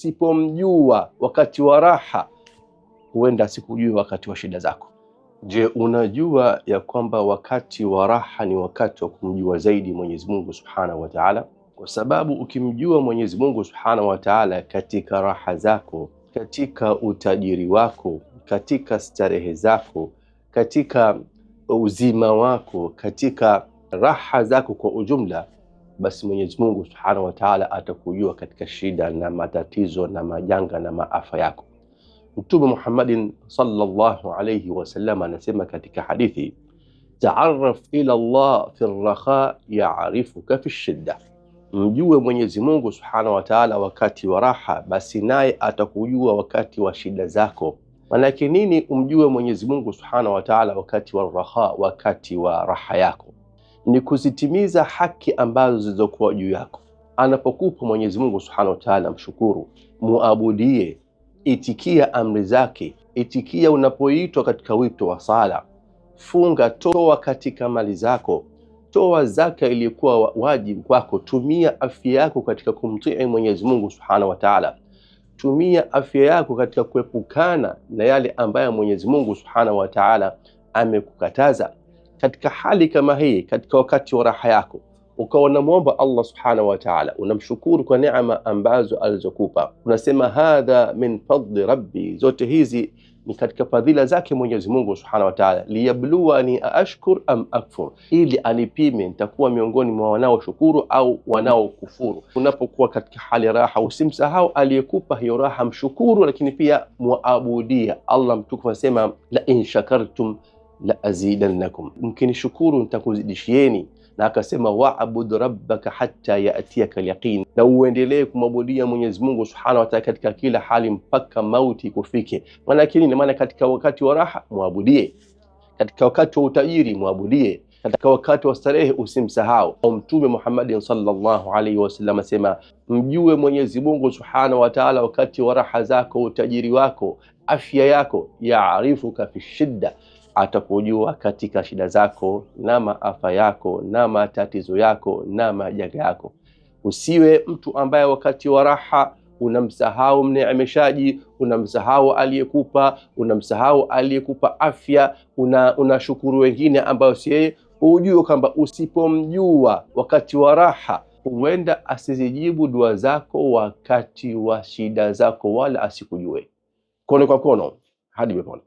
Usipomjua wakati wa raha, huenda sikujui wakati wa shida zako. Je, unajua ya kwamba wakati wa raha ni wakati wa kumjua zaidi Mwenyezi Mungu Subhanahu wa Ta'ala? Kwa sababu ukimjua Mwenyezi Mungu Subhanahu wa Ta'ala katika raha zako, katika utajiri wako, katika starehe zako, katika uzima wako, katika raha zako kwa ujumla, basi Mwenyezi Mungu Subhanahu wa Ta'ala atakujua katika shida na matatizo na majanga na maafa yako. Mtume Muhammadin sallallahu alayhi wasallam anasema katika hadithi, ta'arraf ila Allah fi ar-rakha ya'rifuka fi ash-shidda. Mjue Mwenyezi Mungu Subhanahu wa Ta'ala wakati wa raha, basi naye atakujua wakati wa shida zako. Manake nini umjue Mwenyezi Mungu Subhanahu wa Ta'ala wakati wa raha, wakati wa raha yako? Ni kuzitimiza haki ambazo zilizokuwa juu yako. Anapokupa Mwenyezi Mungu Subhanahu wa Ta'ala, mshukuru, muabudie, itikia amri zake, itikia unapoitwa katika wito wa sala, funga, toa katika mali zako, toa zaka iliyokuwa wajibu kwako, tumia afya yako katika kumtii Mwenyezi Mungu Subhanahu wa Ta'ala, tumia afya yako katika kuepukana na yale ambayo Mwenyezi Mungu Subhanahu wa Ta'ala amekukataza. Katika hali kama hii, katika wakati wa raha yako, ukawa unamuomba Allah Subhanahu wa Ta'ala, unamshukuru kwa neema ambazo alizokupa, unasema hadha min fadli rabbi, zote hizi ni katika fadhila zake Mwenyezi Mungu Subhanahu wa Ta'ala, liyabluwani ashkur am akfur, ili anipime nitakuwa miongoni mwa wanaoshukuru au wanaokufuru. Unapokuwa katika hali raha, usimsahau aliyekupa hiyo raha, mshukuru, lakini pia muabudia Allah. Mtukufu anasema la in shakartum la azidannakum, mkinishukuru nitakuzidishieni. Na akasema wa'bud rabbaka hatta ya'tiyaka al-yaqin, na uendelee kumwabudia Mwenyezi Mungu Subhanahu wa Ta'ala katika kila hali mpaka mauti kufike. Maana nini? Maana katika wakati wa raha muabudie, katika wakati wa utajiri muabudie, katika wakati wa starehe usimsahau. Mtume Muhammad sallallahu alaihi wasallam asema, mjue Mwenyezi Mungu Subhanahu wa Ta'ala wakati wa raha zako, utajiri wako, afya yako, ya'rifuka fi shidda, atakujua katika shida zako na maafa yako na matatizo yako na majanga yako. Usiwe mtu ambaye wakati wa raha unamsahau mneemeshaji, unamsahau aliyekupa, unamsahau aliyekupa afya, unashukuru wengine ambao si yeye. Ujue kwamba usipomjua wakati wa raha, huenda asizijibu dua zako wakati wa shida zako, wala asikujue. Kono kwa kono hadi peponi.